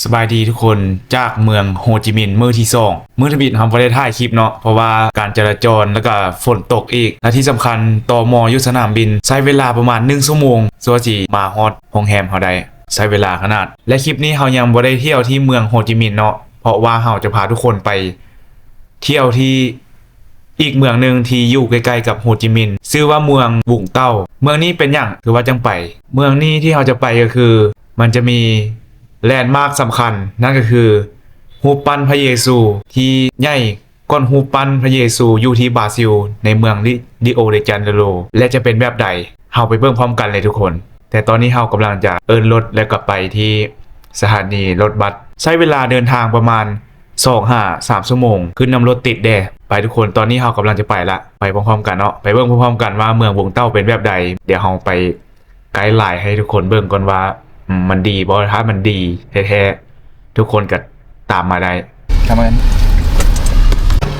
สบายดีทุกคนจากเมืองโฮจิมินห์มื้อที่2มื้อที่บิดทำบ่ได้ถ่ายคลิปเนาะเพราะว่าการจราจรแล้วก็ฝนตกอีกและที่สำคัญตมอยู่สนามบินใช้เวลาประมาณ1ชั่วโมงสัวสิมาฮอดโรงแรมเฮาได้ใช้เวลาขนาดและคลิปนี้เฮายังบ่ได้เที่ยวที่เมืองโฮจิมินห์เนาะเพราะว่าเฮาจะพาทุกคนไปเที่ยวที่อีกเมืองหนึ่งที่อยู่ใกล้ๆกับโฮจิมินห์ชื่อว่าเมืองบุ่งเต้าเมืองนี้เป็นอย่างคือว่าจังไปเมืองนี้ที่เราจะไปก็คือมันจะมีแลนด์มาร์คสำคัญนั่นก็คือรูปปั้นพระเยซูที่ใหญ่ก้อนรูปปั้นพระเยซูอยู่ที่บราซิลในเมืองริโอเดจาเนโรและจะเป็นแบบใดเฮาไปเบิ่งพร้อมกันเลยทุกคนแต่ตอนนี้เฮากำลังจะเอิ้นรถแล้วก็ไปที่สถานีรถบัสใช้เวลาเดินทางประมาณ3 ชั่วโมงขึ้นนำรถติดแดไปทุกคนตอนนี้เฮากำลังจะไปละไปพร้อมๆกันเนาะไปเบิ่งพร้อมๆกันว่าเมืองวงเต้าเป็นแบบใดเดี๋ยวเฮาไปไกด์ไลน์ให้ทุกคนเบิ่งก่อนว่ามันดีบ่ถ้ามันดีแท้ๆทุกคนก็ตามมาได้ทำกัน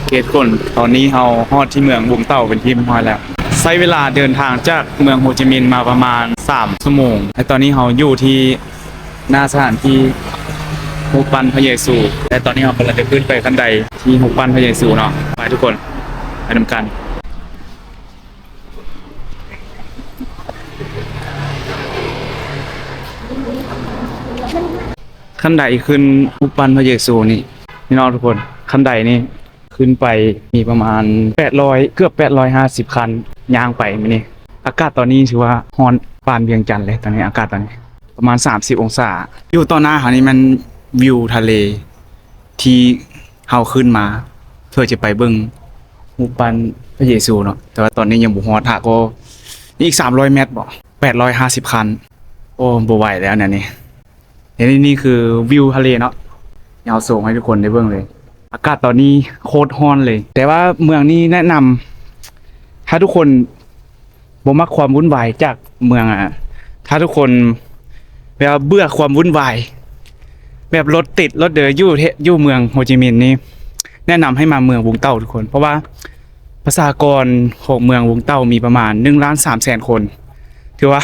เกตคนตอนนี้เฮาฮอดที่เมืองวงเต้าเป็นที่เรียบร้อยแล้วใช้เวลาเดินทางจากเมืองโฮจิมินห์มาประมาณ3 ชั่วโมงและตอนนี้เฮาอยู่ที่หน้าสถานที่รูปปั้นพระเยซูและตอนนี้เรากำลังจะขึ้นไปขั้นใดที่รูปปั้นพระเยซูเนาะไปทุกคนไปนำกันขั้นใดขึ้นรูปปั้นพระเยซูนี่เนาะทุกคนขั้นใดนี่ขึ้นไปมีประมาณ800เกือบ850คันย่างไปมื้อนี้อากาศตอนนี้ถือว่าร้อนปานเวียงจันทร์เลยตอนนี้อากาศตอนนี้ประมาณ30องศาอยู่ต่อหน้าเขานี่มันวิวทะเลที่เฮาขึ้นมาเพื่อจะไปเบิ่งรูปปั้นพระเยซูเนาะแต่ว่าตอนนี้ยังบ่ฮอดหากก็อีก300เมตรบ่850คันโอ้บ่ไหวแล้วเนี่ยนี่คือวิวทะเลเนาะเฮาส่งให้ทุกคนได้เบิ่งเลยอากาศตอนนี้โคตรร้อนเลยแต่ว่าเมืองนี้แนะนำถ้าทุกคนบ่มักความวุ่นวายจากเมืองถ้าทุกคนแบบเบื่อความวุ่นวายแบบรถติดรถเดินอยู่เมืองโฮจิมินห์นี่แนะนำให้มาเมืองวงเต้าทุกคนเพราะว่าประชากรของเมืองวงเต้ามีประมาณ1,300,000 คนถือว่า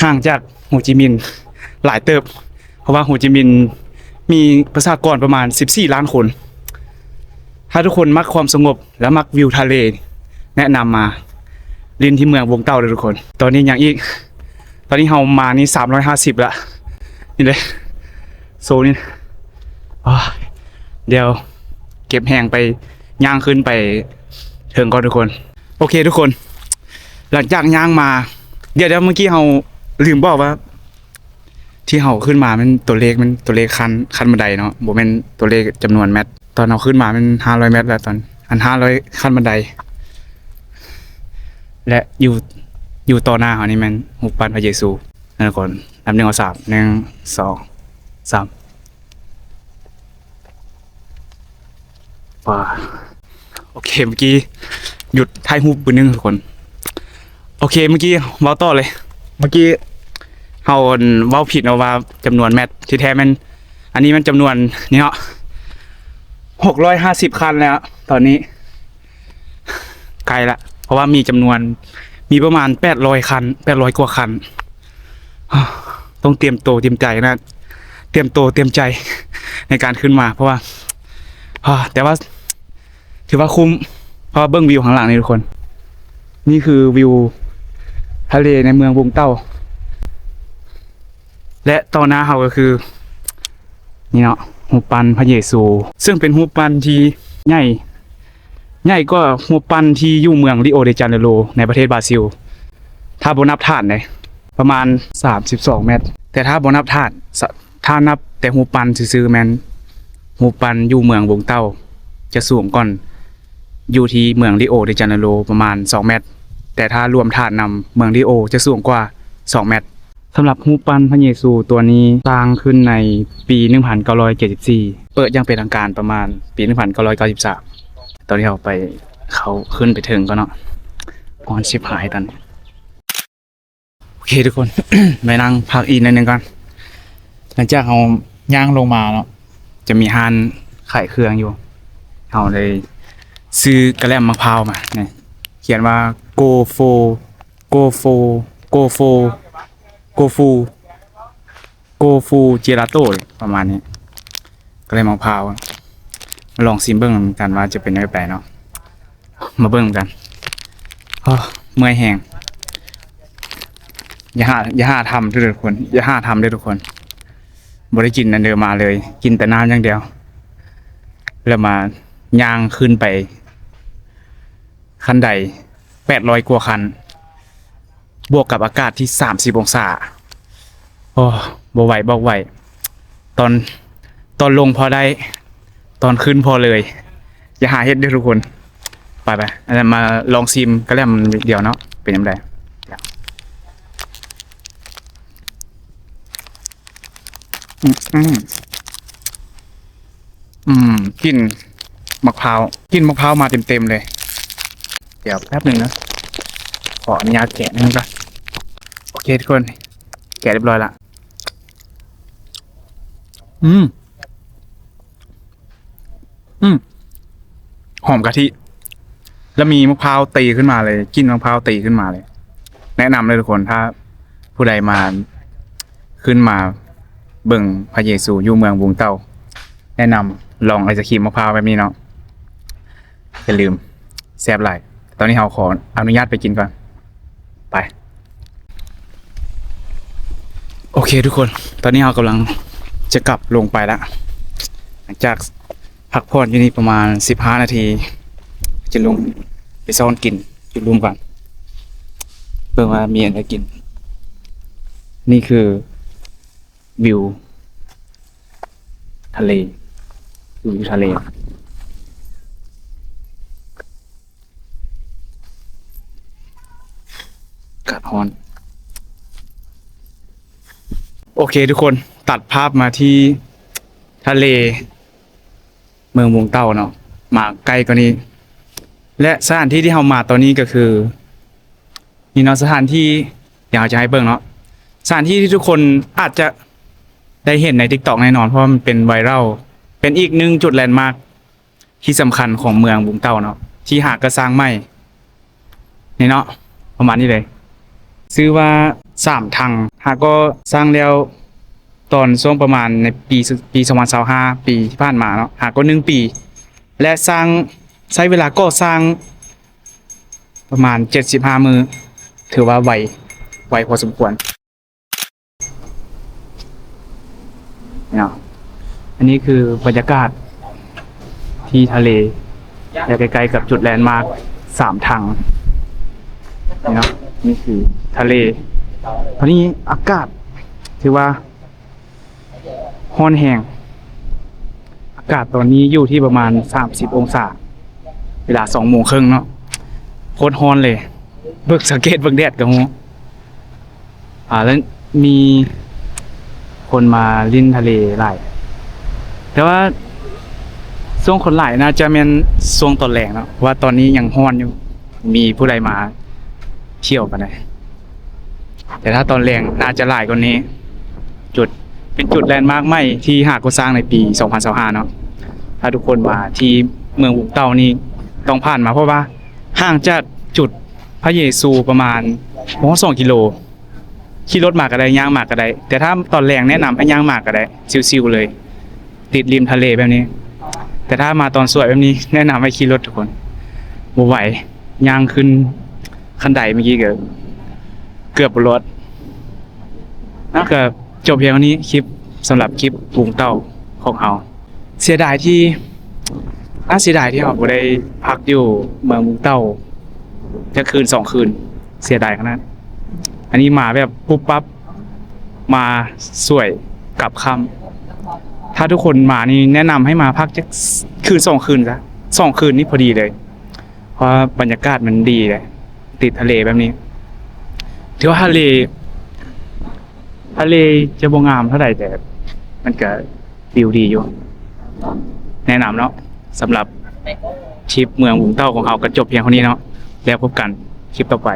ห่างจากโฮจิมินห์หลายเติบเพราะว่าโฮจิมินห์มีประชากรประมาณ14 ล้านคนถ้าทุกคนมักความสงบและมักวิวทะเลแนะนำมาลินที่เมืองวงเต้าเลยทุกคนตอนนี้อย่างอีกตอนนี้เฮามานี่350ละนี่เลยโซนี่เดี๋ยวเก็บแหงไปย่างขึ้นไปถึงก่อนทุกคนโอเคทุกคนหลังจากย่างมาเดี๋ยวเมื่อกี้เราลืมบอกว่าที่เราขึ้นมามันตัวเลขคันบันไดเนาะบ่แม่นตัวเลขจำนวนเมตรตอนเราขึ้นมามัน500 เมตรแล้วตอน500ขั้นบันไดและอยู่ต่อหน้าเขานี่มันรูปปั้นพระเยซูนั่นทุกคนนับ1 2 3 1 2 3ว้าโอเคเมื่อกี้หยุดถ่ายรูปปืนนึงทุกคนโอเคเมื่อกี้เว้าต่อเลยเมื่อกี้เฮาเว้าผิดเอาว่าจำนวนแมตช์ที่แท้มันอันนี้มันจำนวนนี่เนาะ650คันแล้วตอนนี้ไกลละเพราะว่ามีจำนวนมีประมาณ800คัน800กว่าคันต้องเตรียมตัวเตรียมใจนะเตรียมตัวเตรียมใจในการขึ้นมาเพราะว่าแต่ว่าถือว่าคุ้มเพราะว่าเบิ้งวิวข้างหลังนี่ทุกคนนี่คือวิวทะเลในเมืองวงเต้าและต่อหน้าเราก็คือนี่เนาะรูปปั้นพระเยซูซึ่งเป็นรูปปั้นที่ใหญ่ก็รูปปั้นที่อยู่เมืองริโอเดจาเนโรในประเทศบราซิลถ้าบ่นับฐานเลยประมาณ32 เมตรแต่ถ้าบ่นับฐานถ้านับแต่รูปปั้นซื่อๆแม่นรูปปั้นอยู่เมืองวงเต้าจะสูงก่อนอยู่ที่เมืองริโอเดจาเนโรประมาณ2 เมตรแต่ถ้ารวมฐานนำเมืองริโอจะสูงกว่า2 เมตรสำหรับรูปปั้นพระเยซูตัวนี้สร้างขึ้นในปี1974เปิดอย่างเป็นทางการประมาณปี1993ตอนที่เขาขึ้นไปถึงก็เนาะก่อนชิบหายตอนนี้โอเคทุกคน ไปนั่งพักอีกนิดนึงก่อนหลังจากเราย่างลงมาเนาะจะมีห้านขายเครื่องอยู่เราเลยซื้อกระแลมมะพร้าวมาเนี่ยเขียนว่า go for go for go for go for โกฟูเจลาโต้ประมาณนี้ก็เลยมะพร้าวมาลองซิมเบิ้งกันว่าจะเป็นยังไงเนาะมาเบิ้งกันเมื่อยแห้งอย่าหาทำด้วยทุกคนอย่าหาทำด้วยทุกคนบ่ได้กินอันเดิมมาเลยกินแต่น้ำอย่างเดียวแล้วมาย่างขึ้นไปขั้นใด800กว่าคันบวกกับอากาศที่30องศาโอ้บ่ไหวตอนลงพอได้ตอนขึ้นพอเลยอย่าหาเฮ็ดด้วยทุกคนไปอันนั้นมาลองซิมก็แล้วมันเดียวเนาะเป็นยังไงกินมะพร้าวมาเต็มเลยเดี๋ยวแป๊บหนึ่งนะขออนุญาตแกะนิดนึงก่อนโอเคทุกคนแกะเรียบร้อยละหอมกะทิแล้วมีมะพร้าวตีขึ้นมาเลยกินมะพร้าวตีขึ้นมาเลยแนะนำเลยทุกคนถ้าผู้ใดมาขึ้นมาเบิ่งพระเยซูอยู่เมืองบุงเต้าแนะนำลองไอศกรีมมะพร้าวแบบนี้เนาะอย่าลืมแซ่บหลายตอนนี้เราขออนุญาตไปกินก่อนไปโอเคทุกคนตอนนี้เรากำลังจะกลับลงไปแล้วหลังจากพักผ่อนอยู่นี่ประมาณ15นาทีจะลงไปซ่อนกินจุดรวมกันเพื่อว่ามีอะไรกินนี่คือวิวทะเลวิวทะเลอากาศร้อนโอเคทุกคนตัดภาพมาที่ทะเลเมืองบุงเต้าเนาะมาใกล้กว่านี้และสถานที่ที่เรามาตอนนี้ก็คือนี่เนาะสถานที่อยากจะให้เบิ่งเนาะสถานที่ที่ทุกคนอาจจะได้เห็นใน TikTok แน่นอนเพราะมันเป็นไวรัลเป็นอีกหนึ่งจุดแลนด์มาร์คที่สำคัญของเมืองบุงเต้าเนาะที่หากก็สร้างใหม่นี่เนาะประมาณนี้เลยชื่อว่า3ทางหากก็สร้างแล้วตอนช่วงประมาณในปี2025ปีที่ผ่านมาเนาะหากก็1ปีและสร้างใช้เวลาก่อสร้างประมาณ75มื้อถือว่าไวพอสมควรเนาะอันนี้คือบรรยากาศที่ทะเลและใกล้ๆกับจุดแลนด์มาร์ค3ทางเนาะนี่คือทะเลตอนนี้อากาศถือว่าร้อนแห้งอากาศตอนนี้อยู่ที่ประมาณ30องศาเวลา20:30เนาะโคตรร้อนเลยเบิกสังเกตเบิกแดดกับฮู้แล้วมีคนมาลิ้นทะเลหลายแต่ว่าช่วงคนหลายน่าจะเป็นช่วงตอนแรกเนาะว่าตอนนี้ยังร้อนอยู่มีผู้ใดมาเที่ยวกันได้แต่ถ้าตอนแรงน่าจะหลายกว่านี้เป็นจุดแลนด์มาร์คใหม่ที่หากก่อสร้างในปี2025เนาะถ้าทุกคนมาที่เมืองบุกเต้านี่ต้องผ่านมาเพราะว่าห่างจากจุดพระเยซูประมาณ2 กิโลขี่รถมาก็ได้ย่างมาก็ได้แต่ถ้าตอนแรงแนะนำให้ย่างมาก็ได้ชิวๆเลยติดริมทะเลแบบนี้แต่ถ้ามาตอนสวยแบบนี้แนะนำให้ขี่รถทุกคนบ่ไหวย่างขึ้นคันไดเมื่อกี้เกือบบนรถนั่นก็จบเพียงเท่านี้คลิปสำหรับคลิปบุงเต้าของเราเสียดายที่เราบ่ได้พักอยู่เมืองบุงเต้าจะคืน2 คืนเสียดายขนาดนั้นอันนี้มาแบบปุ๊บปั๊บมาสวยกลับค่ำถ้าทุกคนมานี่แนะนำให้มาพักจะคืน2 คืนซะ2 คืนนี่พอดีเลยเพราะบรรยากาศมันดีเลยติดทะเลแบบนี้ถือว่าทะเลจะบ่งามเท่าไหร่แต่มันก็วิวดีอยู่แนะนำเนาะสำหรับทริปเมืองบุงเต้าของเราก็จบเพียงเท่านี้เนาะแล้วพบกันคลิปต่อไป